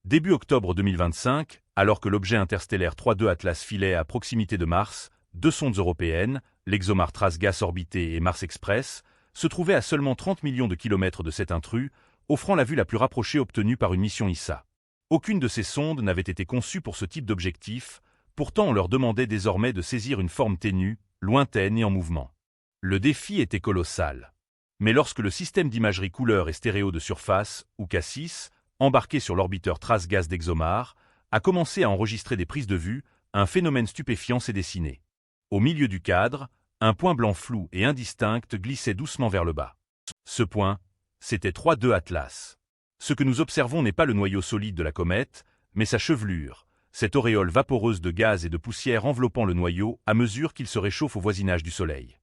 Début octobre 2025, alors que l'objet interstellaire 3.2 Atlas filait à proximité de Mars, deux sondes européennes, l'ExoMars Trace-Gas Orbité et Mars Express, se trouvaient à seulement 30 millions de kilomètres de cet intrus, offrant la vue la plus rapprochée obtenue par une mission ESA. Aucune de ces sondes n'avait été conçue pour ce type d'objectif, pourtant on leur demandait désormais de saisir une forme ténue, lointaine et en mouvement. Le défi était colossal. Mais lorsque le système d'imagerie couleur et stéréo de surface, ou CASSIS, embarqué sur l'orbiteur Trace-Gaz d'ExoMars, a commencé à enregistrer des prises de vue, un phénomène stupéfiant s'est dessiné. Au milieu du cadre, un point blanc flou et indistinct glissait doucement vers le bas. Ce point, c'était 3.2 Atlas. Ce que nous observons n'est pas le noyau solide de la comète, mais sa chevelure, cette auréole vaporeuse de gaz et de poussière enveloppant le noyau à mesure qu'il se réchauffe au voisinage du Soleil.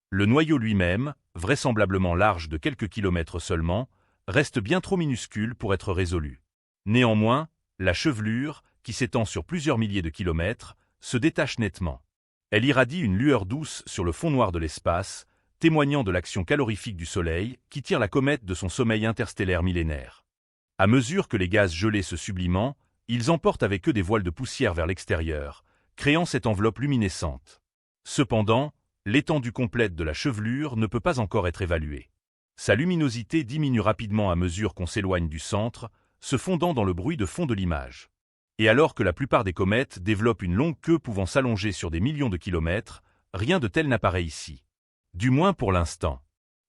Le noyau lui-même, vraisemblablement large de quelques kilomètres seulement, reste bien trop minuscule pour être résolu. Néanmoins, la chevelure, qui s'étend sur plusieurs milliers de kilomètres, se détache nettement. Elle irradie une lueur douce sur le fond noir de l'espace, témoignant de l'action calorifique du Soleil qui tire la comète de son sommeil interstellaire millénaire. À mesure que les gaz gelés se sublimant, ils emportent avec eux des voiles de poussière vers l'extérieur, créant cette enveloppe luminescente. Cependant, l'étendue complète de la chevelure ne peut pas encore être évaluée. Sa luminosité diminue rapidement à mesure qu'on s'éloigne du centre, se fondant dans le bruit de fond de l'image. Et alors que la plupart des comètes développent une longue queue pouvant s'allonger sur des millions de kilomètres, rien de tel n'apparaît ici. Du moins pour l'instant.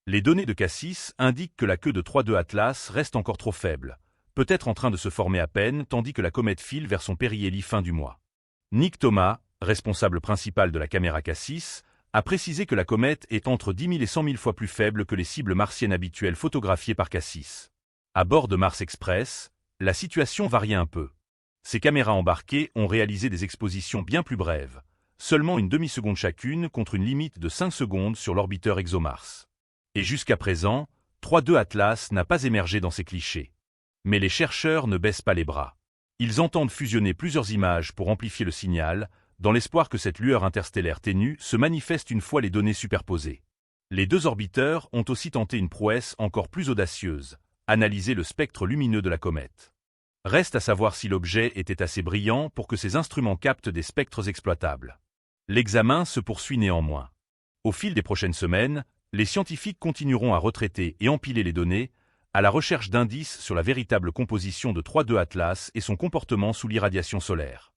Les données de CASSIS indiquent que la queue de 3.2 Atlas reste encore trop faible, peut-être en train de se former à peine tandis que la comète file vers son périhélie fin du mois. Nick Thomas, responsable principal de la caméra CASSIS, a précisé que la comète est entre 10 000 et 100 000 fois plus faible que les cibles martiennes habituelles photographiées par CASSIS. À bord de Mars Express, la situation variait un peu. Ces caméras embarquées ont réalisé des expositions bien plus brèves, seulement une demi-seconde chacune contre une limite de 5 secondes sur l'orbiteur ExoMars. Et jusqu'à présent, 3.2 Atlas n'a pas émergé dans ces clichés. Mais les chercheurs ne baissent pas les bras. Ils entendent fusionner plusieurs images pour amplifier le signal, dans l'espoir que cette lueur interstellaire ténue se manifeste une fois les données superposées. Les deux orbiteurs ont aussi tenté une prouesse encore plus audacieuse, analyser le spectre lumineux de la comète. Reste à savoir si l'objet était assez brillant pour que ces instruments captent des spectres exploitables. L'examen se poursuit néanmoins. Au fil des prochaines semaines, les scientifiques continueront à retraiter et empiler les données, à la recherche d'indices sur la véritable composition de 3.2 Atlas et son comportement sous l'irradiation solaire.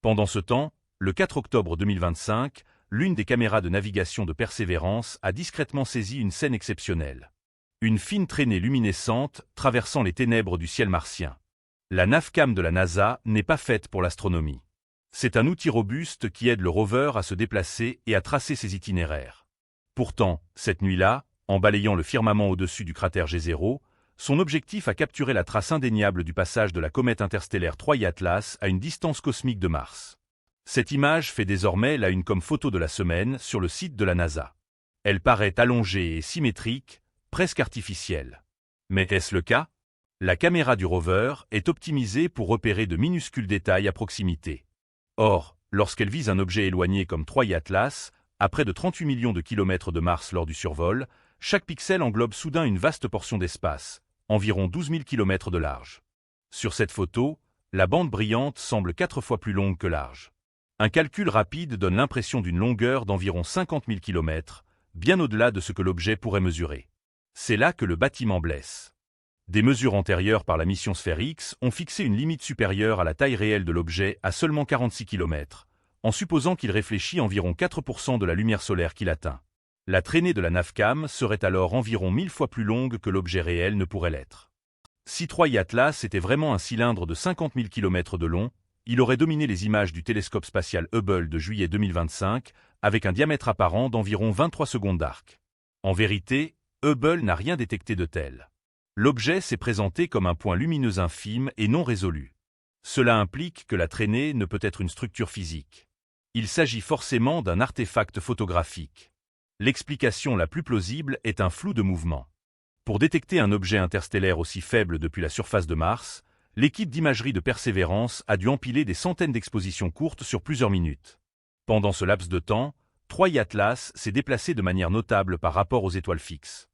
Pendant ce temps, le 4 octobre 2025, l'une des caméras de navigation de Persévérance a discrètement saisi une scène exceptionnelle. Une fine traînée luminescente traversant les ténèbres du ciel martien. La Navcam de la NASA n'est pas faite pour l'astronomie. C'est un outil robuste qui aide le rover à se déplacer et à tracer ses itinéraires. Pourtant, cette nuit-là, en balayant le firmament au-dessus du cratère G0, son objectif a capturé la trace indéniable du passage de la comète interstellaire 3I Atlas à une distance cosmique de Mars. Cette image fait désormais la une comme photo de la semaine sur le site de la NASA. Elle paraît allongée et symétrique, presque artificielle. Mais est-ce le cas? La caméra du rover est optimisée pour repérer de minuscules détails à proximité. Or, lorsqu'elle vise un objet éloigné comme 3I Atlas, à près de 38 millions de kilomètres de Mars lors du survol, chaque pixel englobe soudain une vaste portion d'espace, environ 12 000 kilomètres de large. Sur cette photo, la bande brillante semble 4 fois plus longue que large. Un calcul rapide donne l'impression d'une longueur d'environ 50 000 kilomètres, bien au-delà de ce que l'objet pourrait mesurer. C'est là que le bâtiment blesse. Des mesures antérieures par la mission SphereX ont fixé une limite supérieure à la taille réelle de l'objet à seulement 46 km, en supposant qu'il réfléchit environ 4% de la lumière solaire qu'il atteint. La traînée de la Navcam serait alors environ 1000 fois plus longue que l'objet réel ne pourrait l'être. Si 3I Atlas était vraiment un cylindre de 50 000 km de long, il aurait dominé les images du télescope spatial Hubble de juillet 2025 avec un diamètre apparent d'environ 23 secondes d'arc. En vérité, Hubble n'a rien détecté de tel. L'objet s'est présenté comme un point lumineux infime et non résolu. Cela implique que la traînée ne peut être une structure physique. Il s'agit forcément d'un artefact photographique. L'explication la plus plausible est un flou de mouvement. Pour détecter un objet interstellaire aussi faible depuis la surface de Mars, l'équipe d'imagerie de Persévérance a dû empiler des centaines d'expositions courtes sur plusieurs minutes. Pendant ce laps de temps, 3I Atlas s'est déplacé de manière notable par rapport aux étoiles fixes.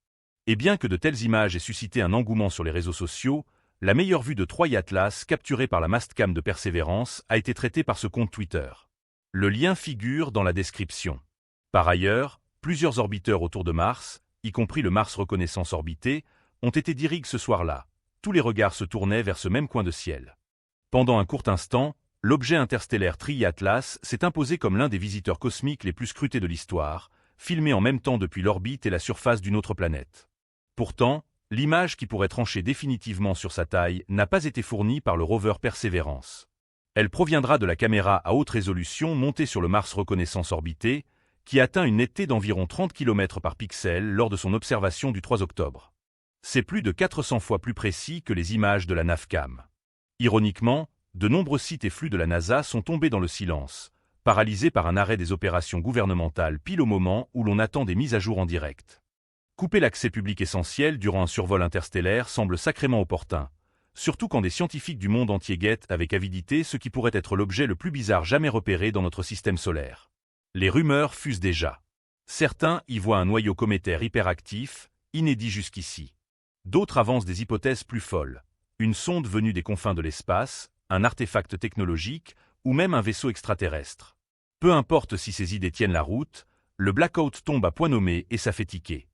Et bien que de telles images aient suscité un engouement sur les réseaux sociaux, la meilleure vue de Troy Atlas capturée par la Mastcam de Persévérance a été traitée par ce compte Twitter. Le lien figure dans la description. Par ailleurs, plusieurs orbiteurs autour de Mars, y compris le Mars Reconnaissance orbité, ont été dirigués ce soir-là. Tous les regards se tournaient vers ce même coin de ciel. Pendant un court instant, l'objet interstellaire TRI Atlas s'est imposé comme l'un des visiteurs cosmiques les plus scrutés de l'histoire, filmé en même temps depuis l'orbite et la surface d'une autre planète. Pourtant, l'image qui pourrait trancher définitivement sur sa taille n'a pas été fournie par le rover Persévérance. Elle proviendra de la caméra à haute résolution montée sur le Mars Reconnaissance orbité, qui atteint une netteté d'environ 30 km par pixel lors de son observation du 3 octobre. C'est plus de 400 fois plus précis que les images de la Navcam. Ironiquement, de nombreux sites et flux de la NASA sont tombés dans le silence, paralysés par un arrêt des opérations gouvernementales pile au moment où l'on attend des mises à jour en direct. Couper l'accès public essentiel durant un survol interstellaire semble sacrément opportun, surtout quand des scientifiques du monde entier guettent avec avidité ce qui pourrait être l'objet le plus bizarre jamais repéré dans notre système solaire. Les rumeurs fusent déjà. Certains y voient un noyau cométaire hyperactif, inédit jusqu'ici. D'autres avancent des hypothèses plus folles. Une sonde venue des confins de l'espace, un artefact technologique ou même un vaisseau extraterrestre. Peu importe si ces idées tiennent la route, le blackout tombe à point nommé et ça fait tiquer.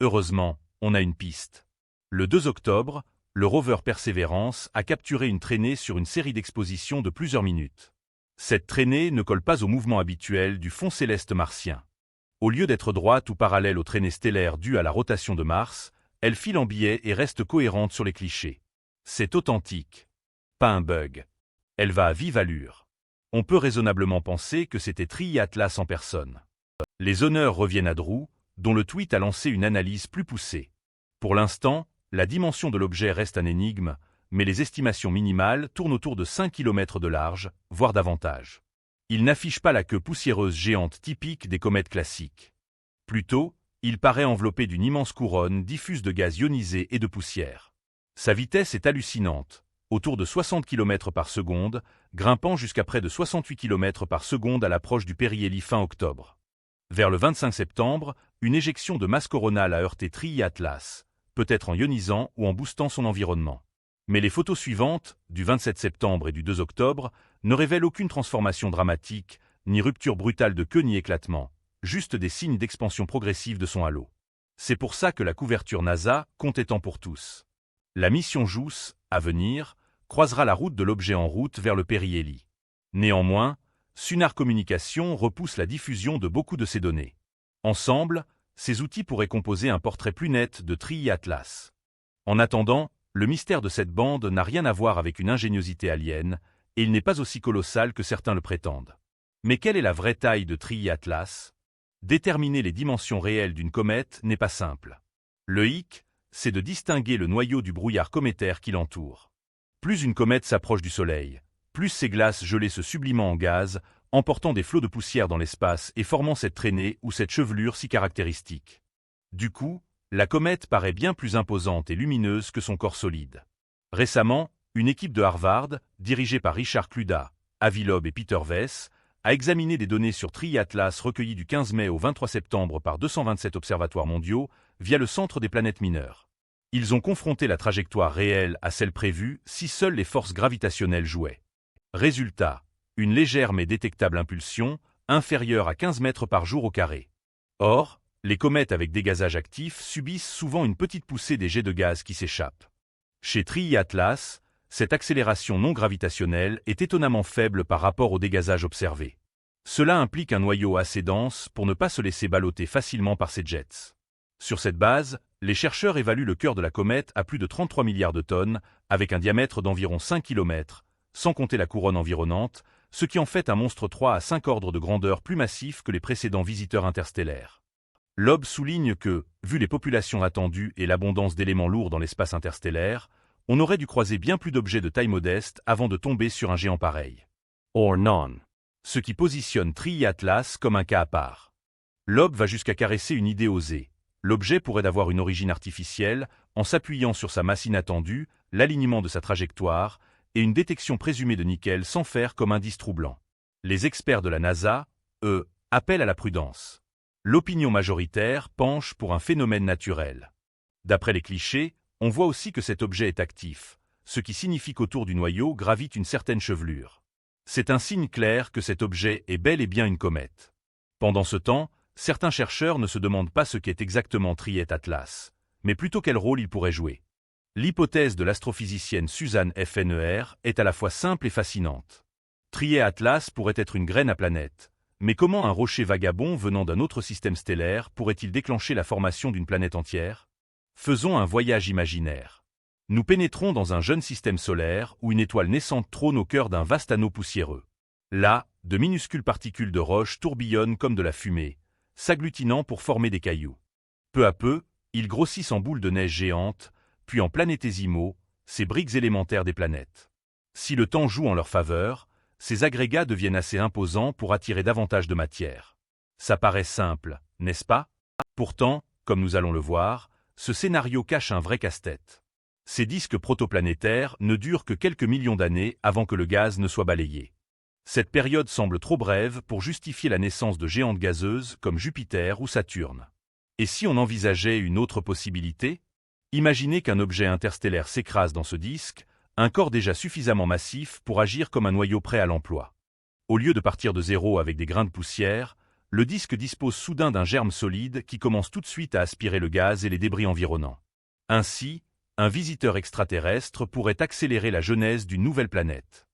Heureusement, on a une piste. Le 2 octobre, le rover Persévérance a capturé une traînée sur une série d'expositions de plusieurs minutes. Cette traînée ne colle pas au mouvement habituel du fond céleste martien. Au lieu d'être droite ou parallèle aux traînées stellaires dues à la rotation de Mars, elle file en biais et reste cohérente sur les clichés. C'est authentique. Pas un bug. Elle va à vive allure. On peut raisonnablement penser que c'était TRI Atlas en personne. Les honneurs reviennent à Drew, dont le tweet a lancé une analyse plus poussée. Pour l'instant, la dimension de l'objet reste un énigme, mais les estimations minimales tournent autour de 5 km de large, voire davantage. Il n'affiche pas la queue poussiéreuse géante typique des comètes classiques. Plutôt, il paraît enveloppé d'une immense couronne diffuse de gaz ionisé et de poussière. Sa vitesse est hallucinante, autour de 60 km par seconde, grimpant jusqu'à près de 68 km par seconde à l'approche du périhélie fin octobre. Vers le 25 septembre, une éjection de masse coronale a heurté TRI Atlas, peut-être en ionisant ou en boostant son environnement. Mais les photos suivantes, du 27 septembre et du 2 octobre, ne révèlent aucune transformation dramatique, ni rupture brutale de queue ni éclatement, juste des signes d'expansion progressive de son halo. C'est pour ça que la couverture NASA compte étant pour tous. La mission JUICE, à venir, croisera la route de l'objet en route vers le périhélie. Néanmoins, Sunar Communication repousse la diffusion de beaucoup de ces données. Ensemble, ces outils pourraient composer un portrait plus net de TRI Atlas. En attendant, le mystère de cette bande n'a rien à voir avec une ingéniosité alien, et il n'est pas aussi colossal que certains le prétendent. Mais quelle est la vraie taille de TRI Atlas? Déterminer les dimensions réelles d'une comète n'est pas simple. Le hic, c'est de distinguer le noyau du brouillard cométaire qui l'entoure. Plus une comète s'approche du Soleil, plus ces glaces gelées se sublimant en gaz, emportant des flots de poussière dans l'espace et formant cette traînée ou cette chevelure si caractéristique. Du coup, la comète paraît bien plus imposante et lumineuse que son corps solide. Récemment, une équipe de Harvard, dirigée par Richard Kluda, Avi Loeb et Peter Vess, a examiné des données sur TRI Atlas recueillies du 15 mai au 23 septembre par 227 observatoires mondiaux via le Centre des planètes mineures. Ils ont confronté la trajectoire réelle à celle prévue si seules les forces gravitationnelles jouaient. Résultat, une légère mais détectable impulsion, inférieure à 15 mètres par jour au carré. Or, les comètes avec dégazage actif subissent souvent une petite poussée des jets de gaz qui s'échappent. Chez TRI Atlas, cette accélération non gravitationnelle est étonnamment faible par rapport au dégazage observé. Cela implique un noyau assez dense pour ne pas se laisser balloter facilement par ces jets. Sur cette base, les chercheurs évaluent le cœur de la comète à plus de 33 milliards de tonnes, avec un diamètre d'environ 5 km, sans compter la couronne environnante, ce qui en fait un monstre 3 à 5 ordres de grandeur plus massif que les précédents visiteurs interstellaires. Loeb souligne que, vu les populations attendues et l'abondance d'éléments lourds dans l'espace interstellaire, on aurait dû croiser bien plus d'objets de taille modeste avant de tomber sur un géant pareil. Or none. Ce qui positionne TRI Atlas comme un cas à part. Loeb va jusqu'à caresser une idée osée. L'objet pourrait avoir une origine artificielle, en s'appuyant sur sa masse inattendue, l'alignement de sa trajectoire, et une détection présumée de nickel sans fer comme indice troublant. Les experts de la NASA, eux, appellent à la prudence. L'opinion majoritaire penche pour un phénomène naturel. D'après les clichés, on voit aussi que cet objet est actif, ce qui signifie qu'autour du noyau gravite une certaine chevelure. C'est un signe clair que cet objet est bel et bien une comète. Pendant ce temps, certains chercheurs ne se demandent pas ce qu'est exactement Triette Atlas, mais plutôt quel rôle il pourrait jouer. L'hypothèse de l'astrophysicienne Suzanne Fenner est à la fois simple et fascinante. Triette Atlas pourrait être une graine à planète, mais comment un rocher vagabond venant d'un autre système stellaire pourrait-il déclencher la formation d'une planète entière? Faisons un voyage imaginaire. Nous pénétrons dans un jeune système solaire où une étoile naissante trône au cœur d'un vaste anneau poussiéreux. Là, de minuscules particules de roche tourbillonnent comme de la fumée, s'agglutinant pour former des cailloux. Peu à peu, ils grossissent en boules de neige géantes, puis en planétésimaux, ces briques élémentaires des planètes. Si le temps joue en leur faveur, ces agrégats deviennent assez imposants pour attirer davantage de matière. Ça paraît simple, n'est-ce pas? Pourtant, comme nous allons le voir, ce scénario cache un vrai casse-tête. Ces disques protoplanétaires ne durent que quelques millions d'années avant que le gaz ne soit balayé. Cette période semble trop brève pour justifier la naissance de géantes gazeuses comme Jupiter ou Saturne. Et si on envisageait une autre possibilité? Imaginez qu'un objet interstellaire s'écrase dans ce disque, un corps déjà suffisamment massif pour agir comme un noyau prêt à l'emploi. Au lieu de partir de zéro avec des grains de poussière, le disque dispose soudain d'un germe solide qui commence tout de suite à aspirer le gaz et les débris environnants. Ainsi, un visiteur extraterrestre pourrait accélérer la genèse d'une nouvelle planète.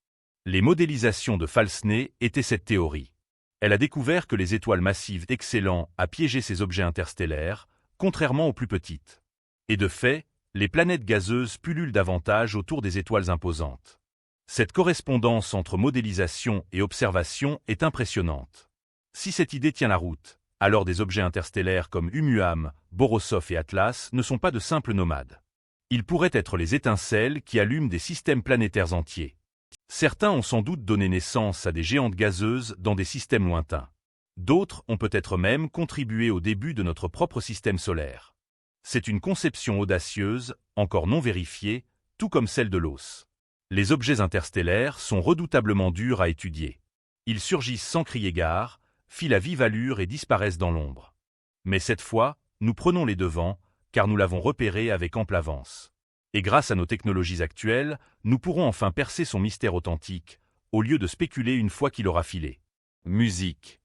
Les modélisations de Falsney étaient cette théorie. Elle a découvert que les étoiles massives excellent à piéger ces objets interstellaires, contrairement aux plus petites. Et de fait, les planètes gazeuses pullulent davantage autour des étoiles imposantes. Cette correspondance entre modélisation et observation est impressionnante. Si cette idée tient la route, alors des objets interstellaires comme Umuam, Borisov et Atlas ne sont pas de simples nomades. Ils pourraient être les étincelles qui allument des systèmes planétaires entiers. Certains ont sans doute donné naissance à des géantes gazeuses dans des systèmes lointains. D'autres ont peut-être même contribué au début de notre propre système solaire. C'est une conception audacieuse, encore non vérifiée, tout comme celle de l'os. Les objets interstellaires sont redoutablement durs à étudier. Ils surgissent sans crier gare, filent à vive allure et disparaissent dans l'ombre. Mais cette fois, nous prenons les devants, car nous l'avons repéré avec ample avance. Et grâce à nos technologies actuelles, nous pourrons enfin percer son mystère authentique, au lieu de spéculer une fois qu'il aura filé. Musique.